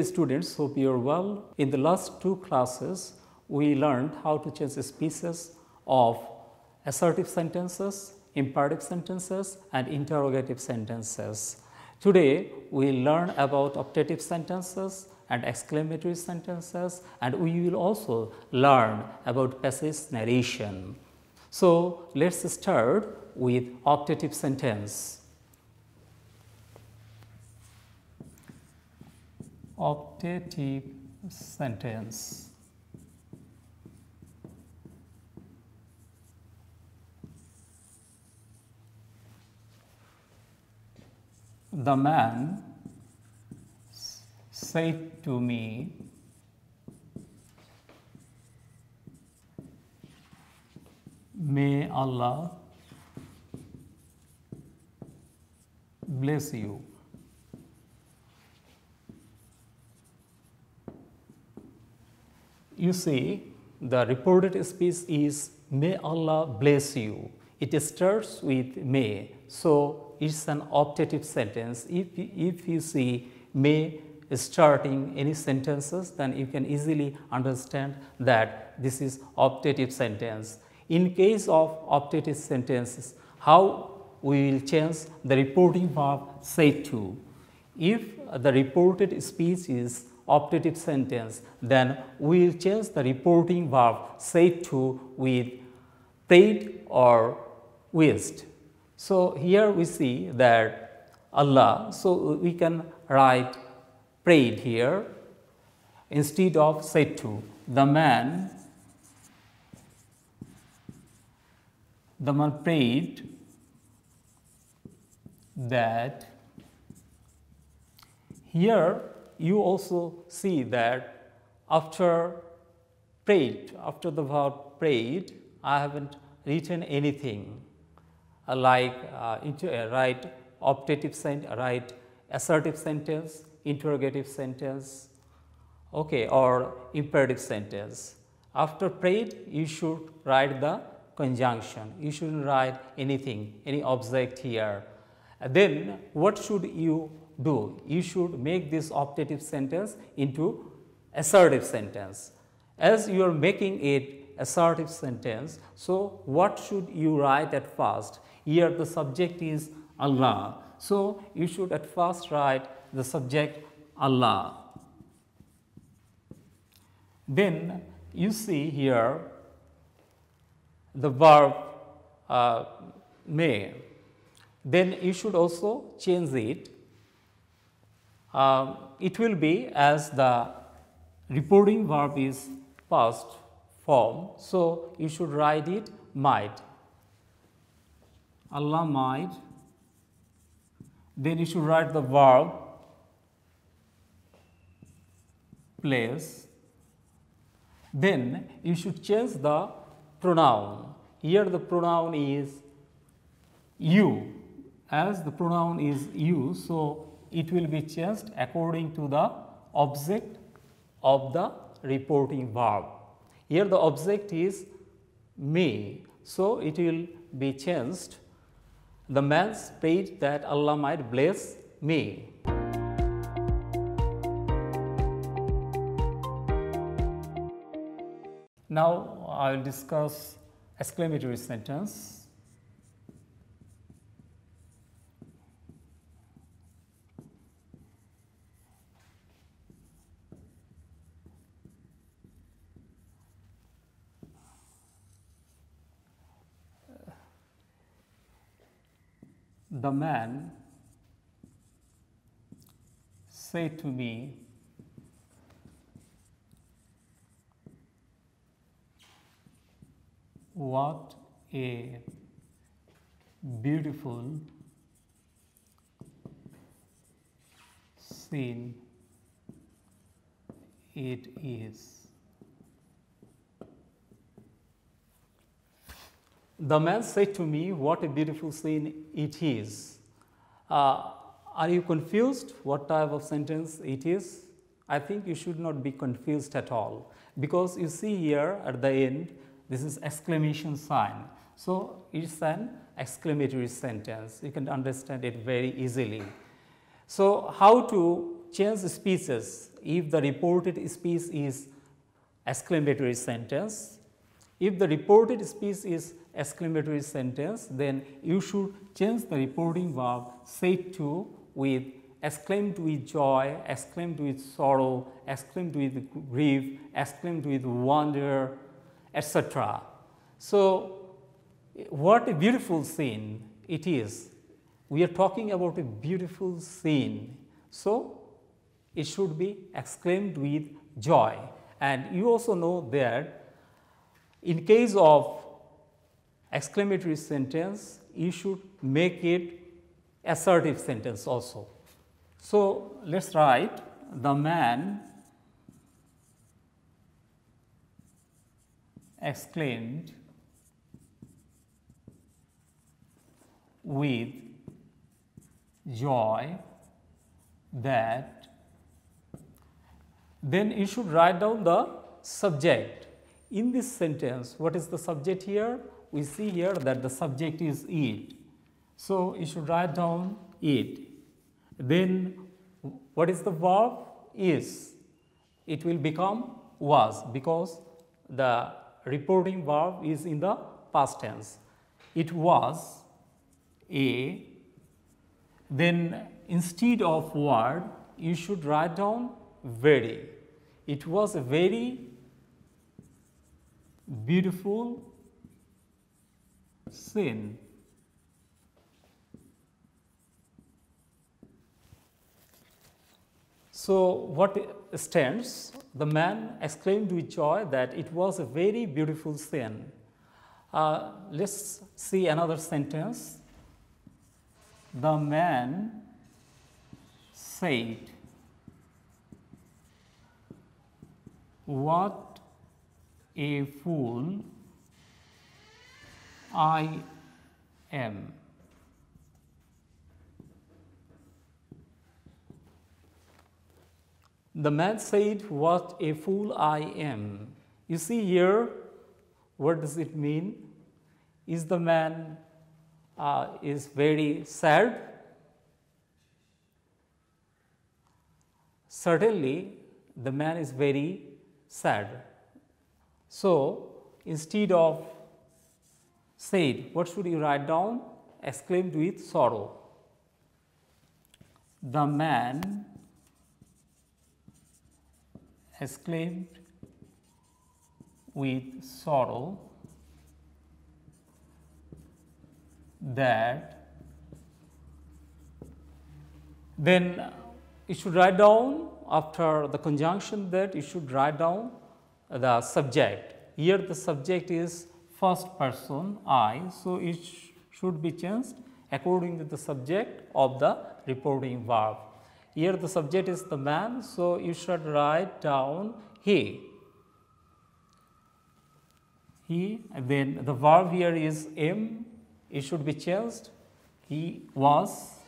students, hope you are well. In the last two classes, we learned how to change species of assertive sentences, imperative sentences and interrogative sentences. Today, we will learn about optative sentences and exclamatory sentences, and we will also learn about passage narration. So, let us start with optative sentence. Optative sentence. The man said to me, "May Allah bless you." You see, the reported speech is "May Allah bless you." It starts with "may," so it's an optative sentence. If you see "may" starting any sentences, then you can easily understand that this is optative sentence. In case of optative sentences, how we will change the reporting verb "said to." If the reported speech is optative sentence, then we will change the reporting verb "said to" with prayed or wished. So, here we see that Allah, so we can write prayed here instead of "said to." The man prayed that. Here you also see that after prayed, after the verb prayed, I haven't written anything write optative sentence, write assertive sentence, interrogative sentence, okay, or imperative sentence. After prayed, you should write the conjunction. You shouldn't write anything, any object here. Then what should you do? You should make this optative sentence into assertive sentence. As you are making it assertive sentence, so what should you write at first? Here the subject is Allah. So, you should at first write the subject Allah. Then you see here the verb may. Then you should also change it. It will be as the reporting verb is past form. So, you should write it might. Allah might. Then you should write the verb place. Then you should change the pronoun. Here the pronoun is you. As the pronoun is you, so it will be changed according to the object of the reporting verb. Here the object is me, so it will be changed. The man prayed that Allah might bless me. Now, I will discuss exclamatory sentence. The man said to me, "What a beautiful scene it is." The man said to me, "What a beautiful scene it is." Are you confused what type of sentence it is? I think you should not be confused at all, because you see here at the end, this is exclamation sign. So, it is an exclamatory sentence. You can understand it very easily. So, how to change speeches. If the reported speech is exclamatory sentence, if the reported speech is exclamatory sentence, then you should change the reporting verb said to with exclaimed with joy, exclaimed with sorrow, exclaimed with grief, exclaimed with wonder, etc. So, what a beautiful scene it is. We are talking about a beautiful scene. So, it should be exclaimed with joy. And you also know that in case of exclamatory sentence, you should make it assertive sentence also. So, let us write the man exclaimed with joy that, then you should write down the subject. In this sentence, what is the subject here? We see here that the subject is it. So, you should write down it. Then, what is the verb? Is. It will become was, because the reporting verb is in the past tense. It was a, then instead of word, you should write down very. It was a very beautiful scene. So, what stands? The man exclaimed with joy that it was a very beautiful scene. Let us see another sentence. The man said, "What a fool I am." The man said, "What a fool I am." You see here, what does it mean? Is the man is very sad? Certainly, the man is very sad. So, instead of said, what should you write down? Exclaimed with sorrow. The man exclaimed with sorrow that, then you should write down after the conjunction that you should write down the subject. Here the subject is first person I, so it should be changed according to the subject of the reporting verb. Here the subject is the man, so you should write down he. He, then the verb here is am, it should be changed. He was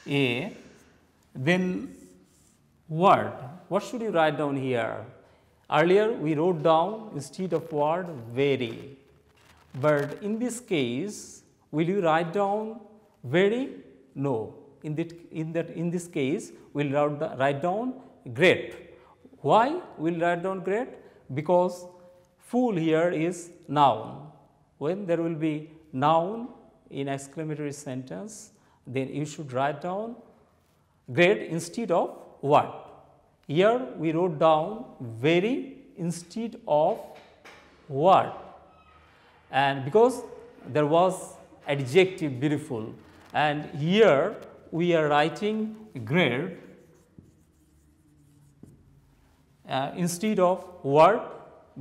a, then word. What should you write down here? Earlier we wrote down instead of word very, but in this case will you write down very? No. In this case we will write down great. Why we will write down great? Because fool here is noun. When there will be noun in exclamatory sentence, then you should write down great instead of what. Here we wrote down very instead of what, and because there was adjective beautiful, and here we are writing great instead of word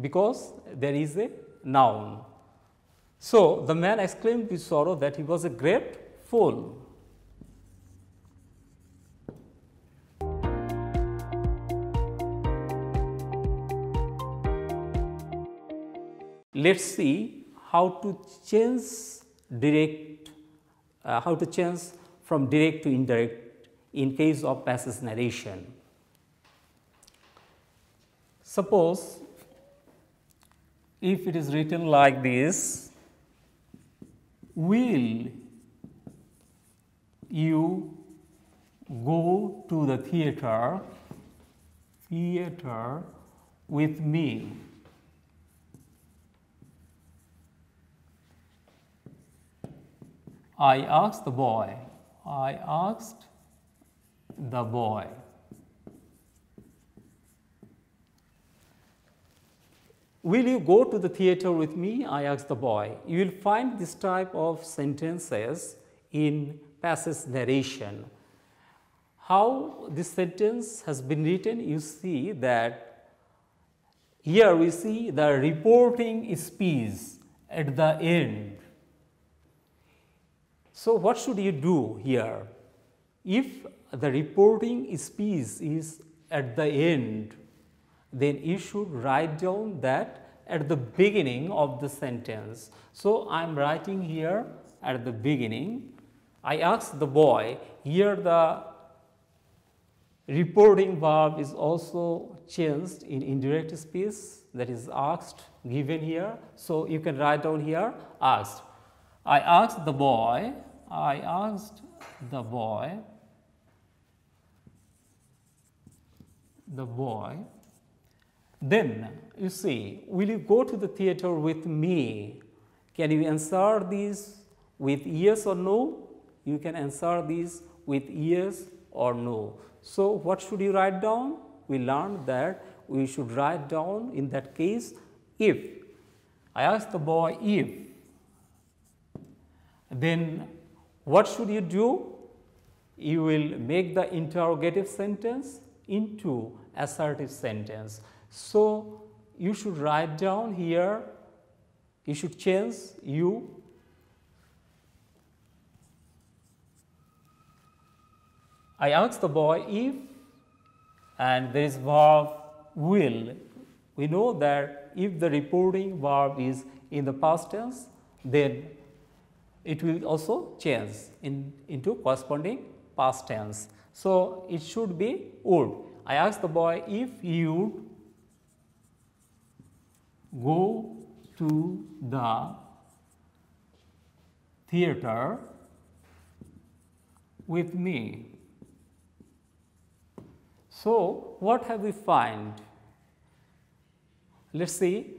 because there is a noun. So, the man exclaimed with sorrow that he was a great fool. Let us see how to change from direct to indirect in case of passage narration. Suppose if it is written like this, will you go to the theater with me. I asked the boy. Will you go to the theater with me? I asked the boy. You will find this type of sentences in passage narration. How this sentence has been written, you see that here we see the reporting speech at the end. So, what should you do here? If the reporting speech is at the end, then you should write down that at the beginning of the sentence. So, I am writing here at the beginning. I asked the boy. Here the reporting verb is also changed in indirect speech, that is asked, given here. So, you can write down here asked. I asked the boy. Then you see, will you go to the theater with me? Can you answer these with yes or no? You can answer these with yes or no. So, what should you write down? We learned that we should write down in that case if. I asked the boy if. Then what should you do? You will make the interrogative sentence into assertive sentence. So, you should write down here, you should change you. I asked the boy if, and there is verb will. We know that if the reporting verb is in the past tense, then it will also change into corresponding past tense. So, it should be would. I asked the boy if you go to the theater with me. So, what have we find? Let us see.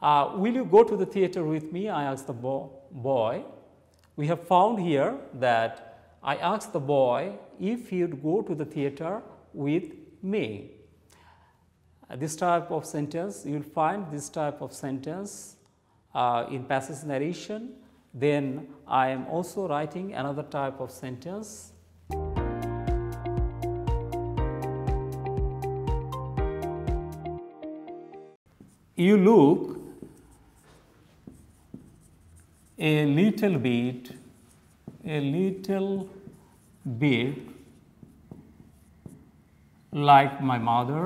Will you go to the theater with me? I asked the boy. We have found here that I asked the boy if he would go to the theater with me. This type of sentence, you will find this type of sentence in passage narration. Then I am also writing another type of sentence. You look a little bit like my mother,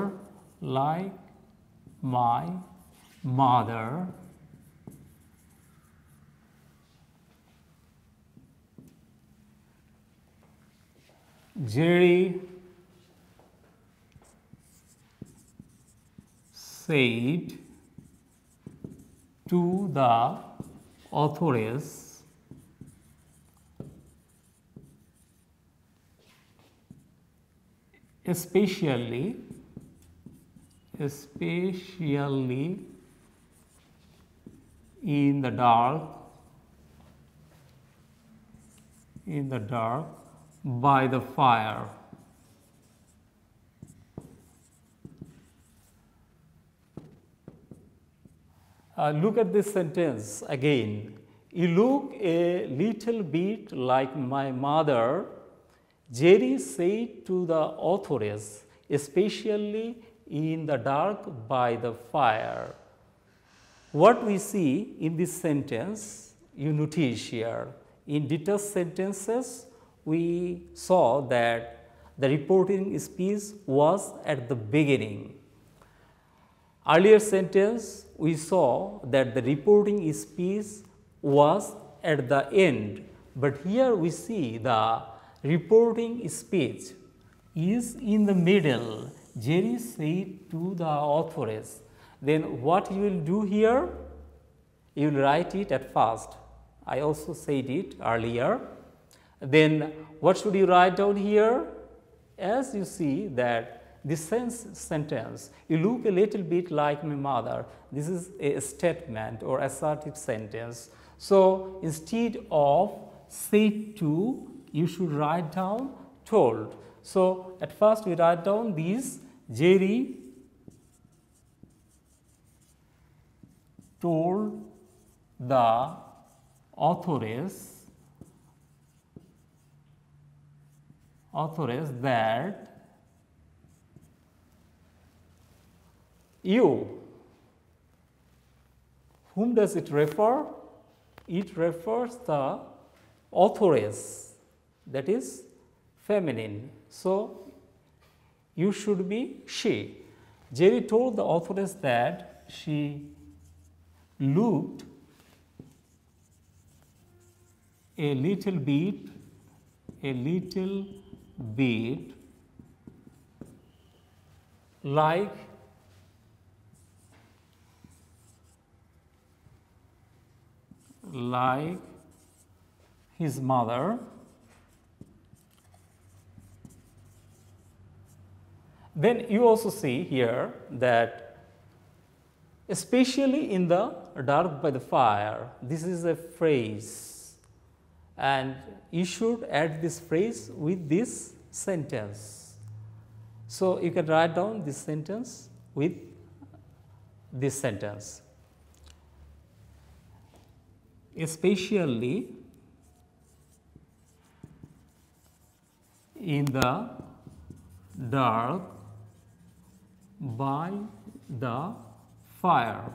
Jerry said to the authorities, especially in the dark by the fire. Look at this sentence again. You look a little bit like my mother, Jerry said to the authorities, especially in the dark by the fire. What we see in this sentence, you notice here, in detached sentences, we saw that the reporting speech was at the beginning. Earlier sentence, we saw that the reporting speech was at the end, but here we see the reporting speech is in the middle. Jerry said to the authorities. Then what you will do here? You will write it at first. I also said it earlier. Then what should you write down here? As you see that this sentence, you look a little bit like my mother. This is a statement or assertive sentence. So instead of said to, you should write down told. So at first we write down these: Jerry told the authoress that you. Whom does it refer? It refers the authoress, that is feminine. So you should be she. Jerry told the authoress that she looked a little bit like his mother. Then you also see here that especially in the dark by the fire, this is a phrase, and you should add this phrase with this sentence. So you can write down this sentence with this sentence. Especially in the dark by the fire.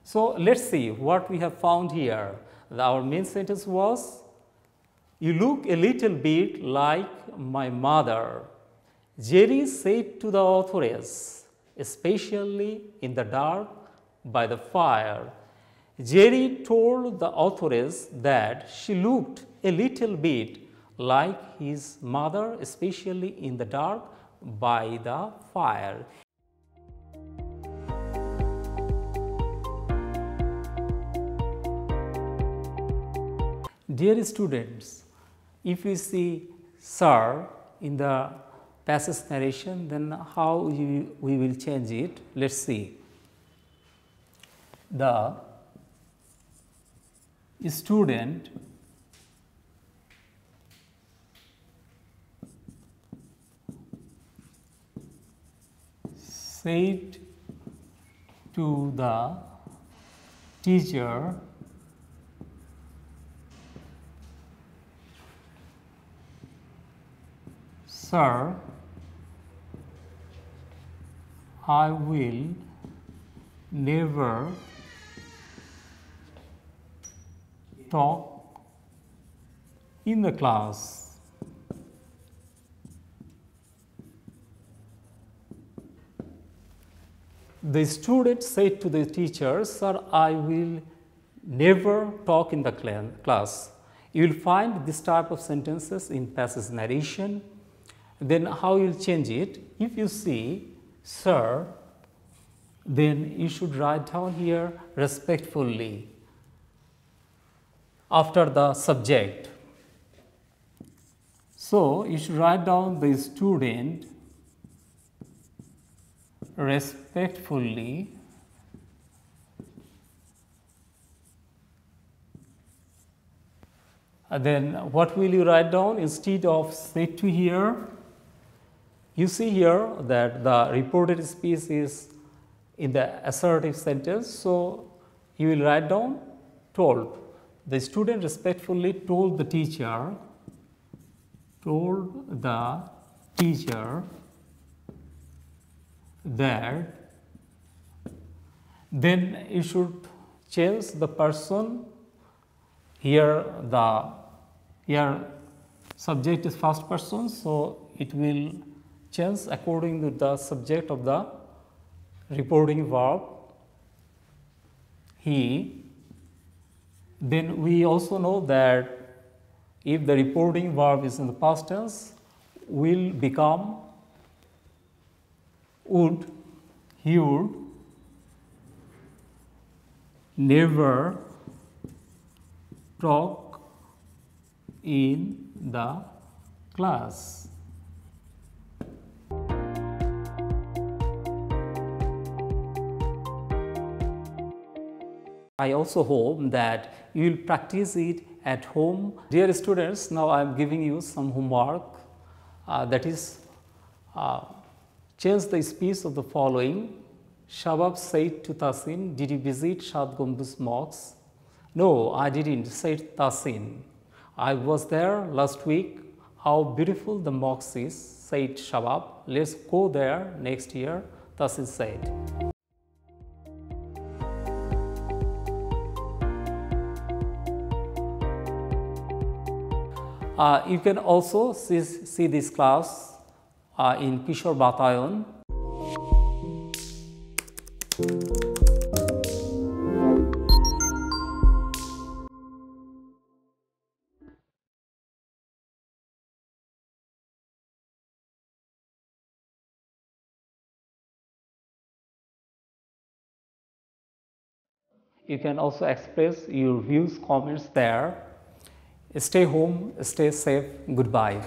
So let's see what we have found here. Our main sentence was, you look a little bit like my mother. Jerry said to the authoress, especially in the dark by the fire. Jerry told the authoress that she looked a little bit like his mother, especially in the dark by the fire. Dear students, if you see sir in the passage narration, then how we will change it? Let's see. The student said to the teacher, "Sir, I will never talk in the class." The student said to the teacher, "Sir, I will never talk in the class." You will find this type of sentences in passage narration. Then how you will change it? If you see sir, then you should write down here respectfully after the subject. So you should write down the student respectfully and then what will you write down instead of said to here? You see here that the reported speech is in the assertive sentence, so you will write down told. The student respectfully told the teacher that. Then you should change the person. Here subject is first person, so it will change according to the subject of the reporting verb, he. Then we also know that if the reporting verb is in the past tense, will become would. He would never talk in the class. I also hope that you will practice it at home. Dear students, now I am giving you some homework, that is change the speech of the following. Shabab said to Tasin, "Did you visit Shad Gambuz Mosque?" "No, I didn't," said Tasin. "I was there last week. How beautiful the mosque is," said Shabab. "Let's go there next year," Tasin said. You can also see this class in Kishore Batayon. You can also express your views, comments there. Stay home, stay safe. Goodbye.